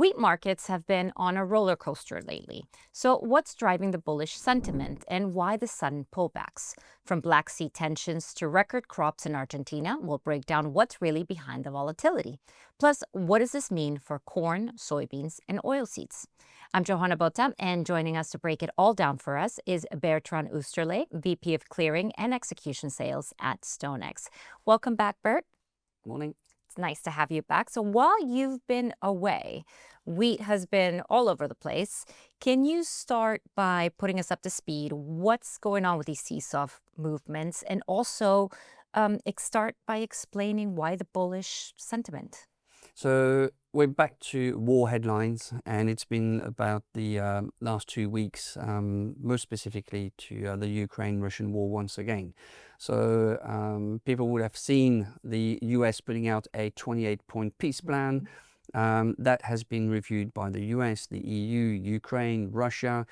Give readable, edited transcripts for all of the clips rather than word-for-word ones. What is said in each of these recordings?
wheat markets have been on a roller coaster lately. So, what's driving the bullish sentiment and why the sudden pullbacks? From Black Sea tensions to record crops in Argentina, we'll break down what's really behind the volatility. Plus, what does this mean for corn, soybeans, and oilseeds? I'm Johanna Botta, and joining us to break it all down for us is Bertrand Oesterle, VP of Clearing and Execution Sales at StoneX. Welcome back, Bert. Morning. It's nice to have you back. So while you've been away, wheat has been all over the place. Can you start by putting us up to speed? What's going on with these seesaw movements? And also start by explaining why the bullish sentiment. So we're back to war headlines, and it's been about the last 2 weeks, most specifically to the Ukraine-Russian war once again. So people would have seen the US putting out a 28-point peace plan. That has been reviewed by the US, the EU, Ukraine, Russia.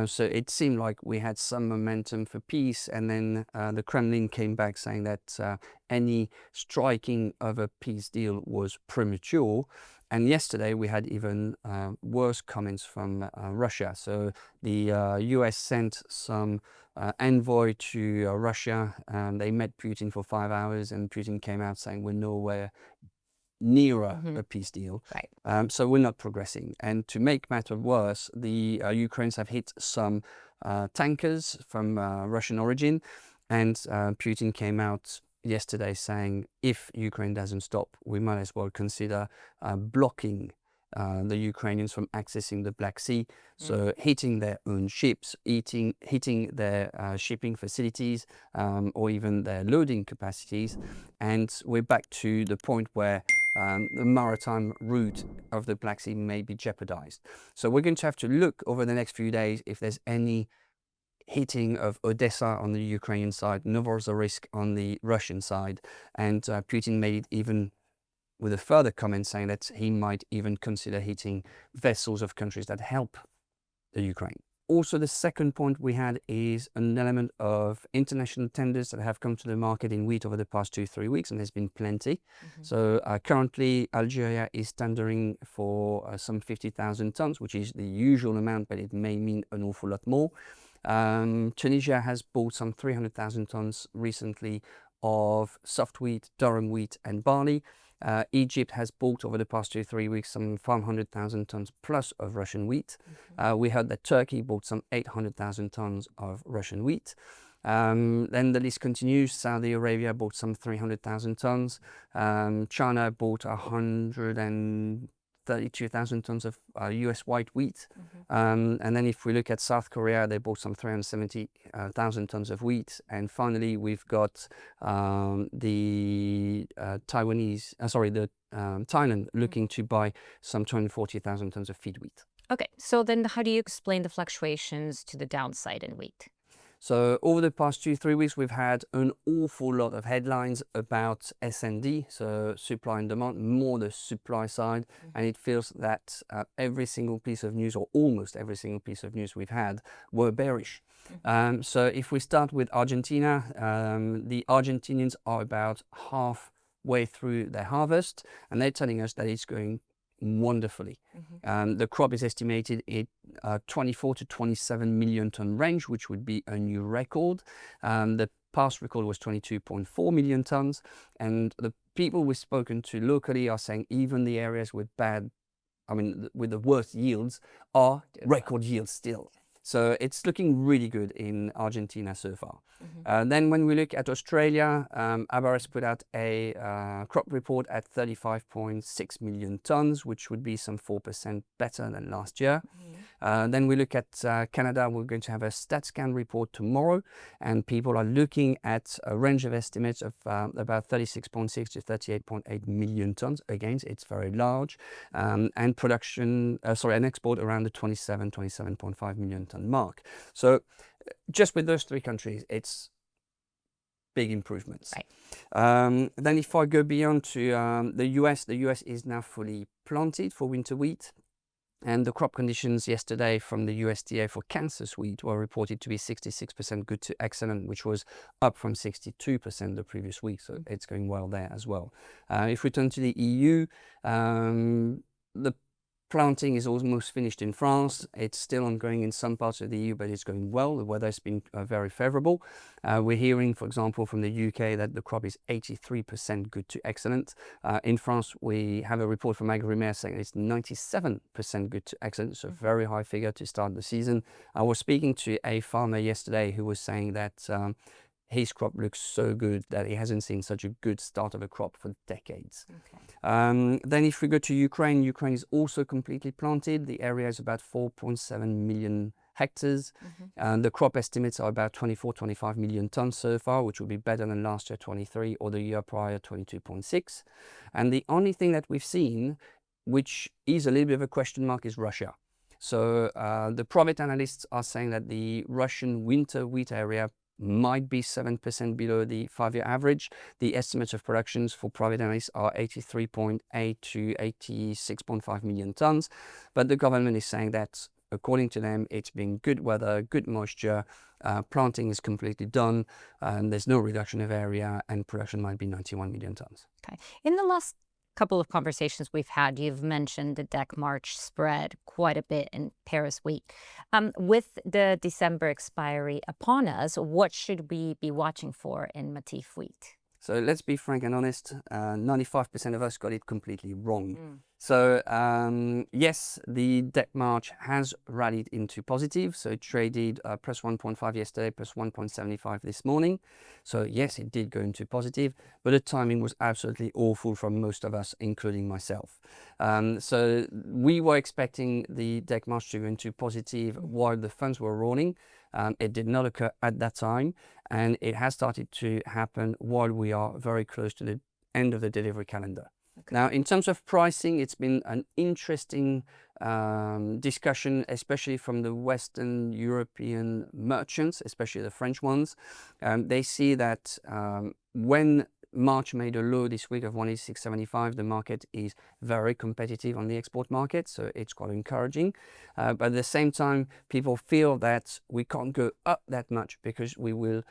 So it seemed like we had some momentum for peace, and then the Kremlin came back saying that any striking of a peace deal was premature. And yesterday we had even worse comments from Russia. So the US sent some envoy to Russia, and they met Putin for 5 hours, and Putin came out saying we're nowhere nearer a peace deal. Right. So we're not progressing. And to make matter worse, the Ukrainians have hit some tankers from Russian origin, and Putin came out yesterday saying if Ukraine doesn't stop, we might as well consider blocking the Ukrainians from accessing the Black Sea, so hitting their own ships, hitting their shipping facilities, or even their loading capacities. And we're back to the point where the maritime route of the Black Sea may be jeopardized. So we're going to have to look over the next few days if there's any hitting of Odessa on the Ukrainian side, Novorossiysk on the Russian side. And Putin made it even with a further comment saying that he might even consider hitting vessels of countries that help the Ukraine. Also, the second point we had is an element of international tenders that have come to the market in wheat over the past 2-3 weeks, and there's been plenty. So currently, Algeria is tendering for some 50,000 tons, which is the usual amount, but it may mean an awful lot more. Tunisia has bought some 300,000 tons recently of soft wheat, durum wheat, and barley. Egypt has bought over the past 2-3 weeks some 500,000 tons plus of Russian wheat. We heard that Turkey bought some 800,000 tons of Russian wheat. Then the list continues. Saudi Arabia bought some 300,000 tons. China bought 132,000 tons of US white wheat. And then if we look at South Korea, they bought some 370,000 tons of wheat. And finally, we've got Thailand looking to buy some 240,000 tons of feed wheat. Okay, so then how do you explain the fluctuations to the downside in wheat? So over the past 2-3 weeks, we've had an awful lot of headlines about S&D, so supply and demand, more the supply side. And it feels that every single piece of news, or almost every single piece of news we've had, were bearish. So if we start with Argentina, the Argentinians are about halfway through their harvest, and they're telling us that it's going wonderfully. The crop is estimated in 24 to 27 million ton range, which would be a new record. The past record was 22.4 million tons, and the people we've spoken to locally are saying even the areas with with the worst yields are record yields still. So it's looking really good in Argentina so far. Then when we look at Australia, ABARES put out a crop report at 35.6 million tons, which would be some 4% better than last year. Then we look at Canada. We're going to have a StatScan report tomorrow, and people are looking at a range of estimates of about 36.6 to 38.8 million tons. Again, it's very large, and production, and export around the 27.5 million ton mark. So just with those three countries, it's big improvements. Right. Then if I go beyond to the US is now fully planted for winter wheat. And the crop conditions yesterday from the USDA for Kansas wheat were reported to be 66% good to excellent, which was up from 62% the previous week. So it's going well there as well. If we turn to the EU, the Planting is almost finished in France. It's still ongoing in some parts of the EU, but it's going well. The weather has been very favorable. We're hearing, for example, from the UK that the crop is 83% good to excellent. In France, we have a report from Agrimaire saying it's 97% good to excellent, so very high figure to start the season. I was speaking to a farmer yesterday who was saying that his crop looks so good that he hasn't seen such a good start of a crop for decades. Okay. Then if we go to Ukraine, Ukraine is also completely planted. The area is about 4.7 million hectares. And the crop estimates are about 25 million tons so far, which will be better than last year, 23, or the year prior, 22.6. And the only thing that we've seen, which is a little bit of a question mark, is Russia. So the private analysts are saying that the Russian winter wheat area might be 7% below the 5-year average. The estimates of productions for private analysts are 83.8 to 86.5 million tons. But the government is saying that, according to them, it's been good weather, good moisture, planting is completely done, and there's no reduction of area, and production might be 91 million tons. Okay. In the last couple of conversations we've had, you've mentioned the DEC March spread quite a bit in Paris wheat. With the December expiry upon us, what should we be watching for in Matif wheat? So let's be frank and honest, 95% of us got it completely wrong. So yes, the DEC March has rallied into positive. So it traded plus 1.5 yesterday, plus 1.75 this morning. So yes, it did go into positive, but the timing was absolutely awful from most of us, including myself. So we were expecting the DEC March to go into positive while the funds were rolling. It did not occur at that time, and it has started to happen while we are very close to the end of the delivery calendar. Okay. Now, in terms of pricing, it's been an interesting discussion, especially from the Western European merchants, especially the French ones. They see that when March made a low this week of 186.75. The market is very competitive on the export market, so it's quite encouraging. But at the same time, people feel that we can't go up that much because we will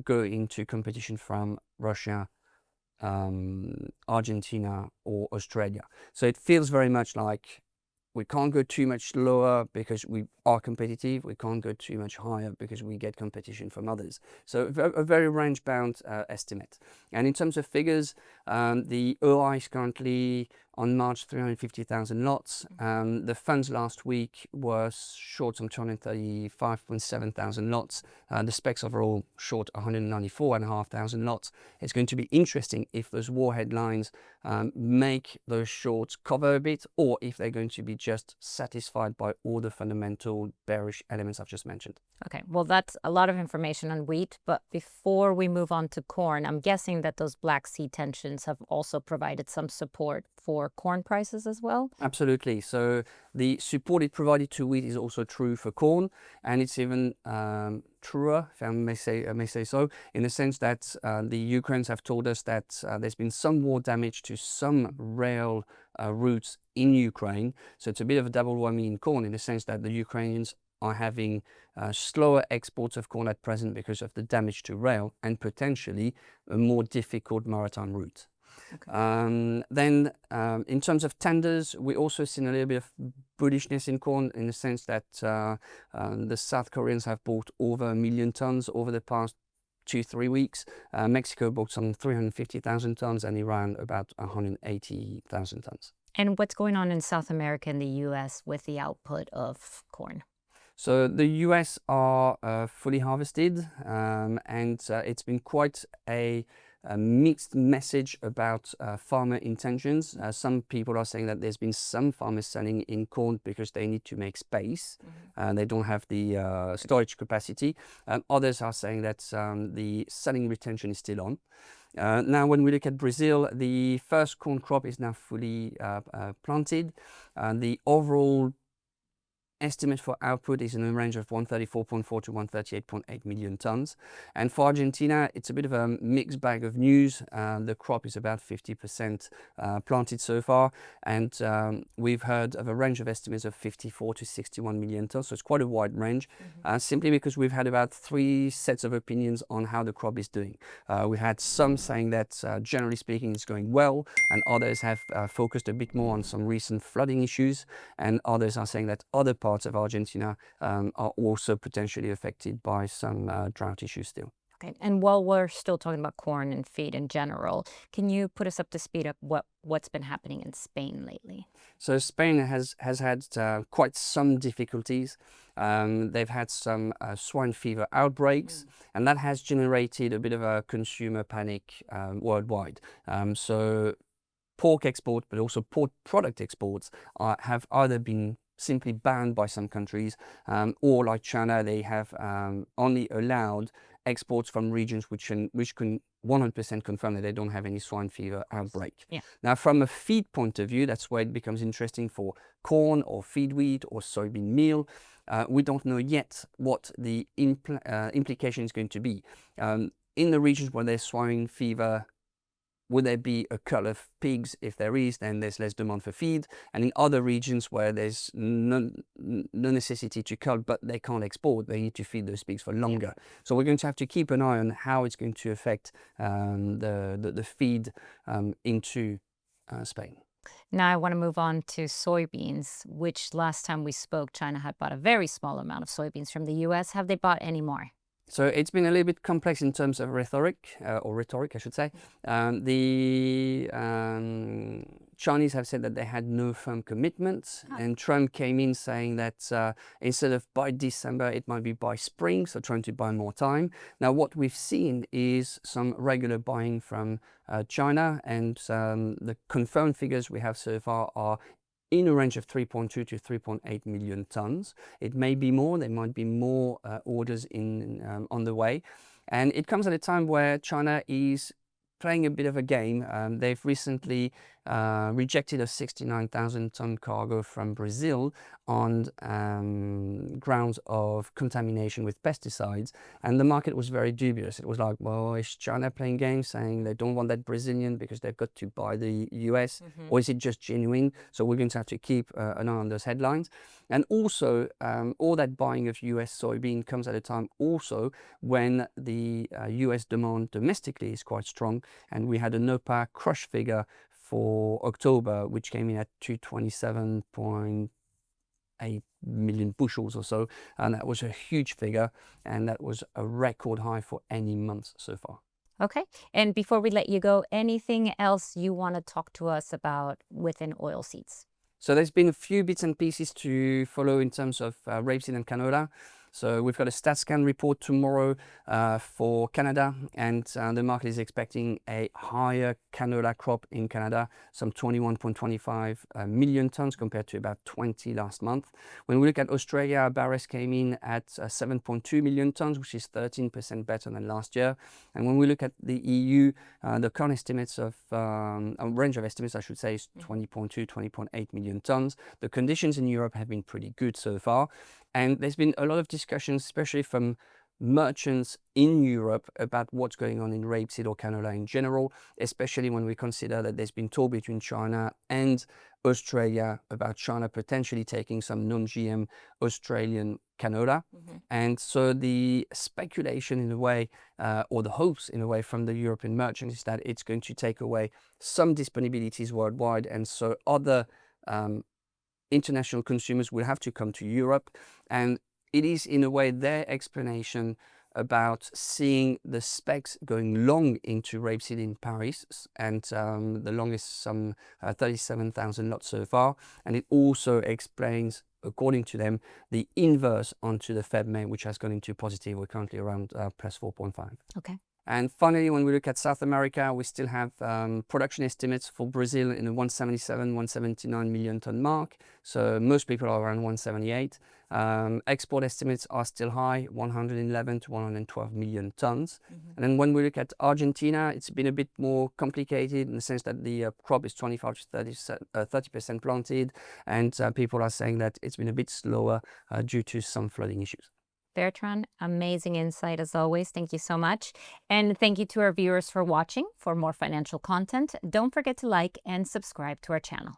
go into competition from Russia, Argentina or Australia. So it feels very much like we can't go too much lower because we are competitive. We can't go too much higher because we get competition from others. So a very range-bound estimate. And in terms of figures, the OI is currently on March 350,000 lots. The funds last week was short some 235.7 thousand lots. The specs overall short 194,500 lots. It's going to be interesting if those war headlines make those shorts cover a bit, or if they're going to be just satisfied by all the fundamental bearish elements I've just mentioned. Okay, well, that's a lot of information on wheat, but before we move on to corn, I'm guessing that those Black Sea tensions have also provided some support for corn prices as well? Absolutely. So the support it provided to wheat is also true for corn, and it's even truer, if I may say so, in the sense that the Ukrainians have told us that there's been some war damage to some rail routes in Ukraine. So it's a bit of a double whammy in corn, in the sense that the Ukrainians are having slower exports of corn at present because of the damage to rail and potentially a more difficult maritime route. Okay. Then in terms of tenders, we also seen a little bit of bullishness in corn, in the sense that the South Koreans have bought over 1 million tons over the past 2-3 weeks. Mexico bought some 350,000 tons and Iran about 180,000 tons. And what's going on in South America and the US with the output of corn? So the US are fully harvested, and it's been quite a mixed message about farmer intentions. Some people are saying that there's been some farmers selling in corn because they need to make space and they don't have the storage capacity. Others are saying that the selling retention is still on. Now, when we look at Brazil, the first corn crop is now fully planted. The overall estimate for output is in the range of 134.4 to 138.8 million tons. And for Argentina, it's a bit of a mixed bag of news. The crop is about 50% planted so far, and we've heard of a range of estimates of 54 to 61 million tons, so it's quite a wide range, simply because we've had about 3 sets of opinions on how the crop is doing. We had some saying that generally speaking it's going well, and others have focused a bit more on some recent flooding issues, and others are saying that other parts of Argentina are also potentially affected by some drought issues still. Okay, and while we're still talking about corn and feed in general, can you put us up to speed of what's been happening in Spain lately? So Spain has had quite some difficulties. They've had some swine fever outbreaks, and that has generated a bit of a consumer panic worldwide. So pork export, but also pork product exports have either been simply banned by some countries, or like China, they have only allowed exports from regions which can 100% confirm that they don't have any swine fever outbreak. Yeah. Now, from a feed point of view, that's where it becomes interesting for corn or feed wheat or soybean meal. We don't know yet what the implication is going to be. In the regions where there's swine fever, would there be a cull of pigs? If there is, then there's less demand for feed. And in other regions where there's no necessity to cull, but they can't export, they need to feed those pigs for longer. So we're going to have to keep an eye on how it's going to affect the feed into Spain. Now I want to move on to soybeans, which last time we spoke, China had bought a very small amount of soybeans from the US. Have they bought any more? So it's been a little bit complex in terms of rhetoric, I should say. The Chinese have said that they had no firm commitments, and Trump came in saying that instead of by December, it might be by spring, so trying to buy more time. Now, what we've seen is some regular buying from China, and the confirmed figures we have so far are in a range of 3.2 to 3.8 million tons. It may be more, there might be more orders on the way. And it comes at a time where China is playing a bit of a game. They've recently rejected a 69,000 ton cargo from Brazil on grounds of contamination with pesticides, and the market was very dubious. It was like, well, is China playing games, saying they don't want that Brazilian because they've got to buy the US, or is it just genuine? So we're going to have to keep an eye on those headlines. And also, all that buying of US soybean comes at a time also when the US demand domestically is quite strong, and we had a NOPA crush figure for October, which came in at 227.8 million bushels or so, and that was a huge figure, and that was a record high for any month so far. Okay, and before we let you go, anything else you want to talk to us about within oilseeds? So there's been a few bits and pieces to follow in terms of rapeseed and canola. So we've got a StatsCan report tomorrow for Canada, and the market is expecting a higher canola crop in Canada, some 21.25 million tons compared to about 20 last month. When we look at Australia, Barres came in at 7.2 million tons, which is 13% better than last year. And when we look at the EU, the current estimates of, a range of estimates, I should say, is 20.2, 20.8 million tons. The conditions in Europe have been pretty good so far. And there's been a lot of discussions, especially from merchants in Europe, about what's going on in rapeseed or canola in general, especially when we consider that there's been talk between China and Australia about China potentially taking some non-GM Australian canola. And so the speculation in a way, or the hopes in a way from the European merchants, is that it's going to take away some disponibilities worldwide, and so other international consumers will have to come to Europe. And it is in a way their explanation about seeing the specs going long into rapeseed in Paris, and the longest some 37,000 lots so far. And it also explains, according to them, the inverse onto the Feb May, which has gone into positive. We're currently around plus 4.5. Okay. And finally, when we look at South America, we still have production estimates for Brazil in the 177, 179 million ton mark. So most people are around 178. Export estimates are still high, 111 to 112 million tons. And then when we look at Argentina, it's been a bit more complicated in the sense that the crop is 25 to 30% planted, and people are saying that it's been a bit slower due to some flooding issues. Bertrand, amazing insight as always. Thank you so much. And thank you to our viewers for watching. For more financial content, don't forget to like and subscribe to our channel.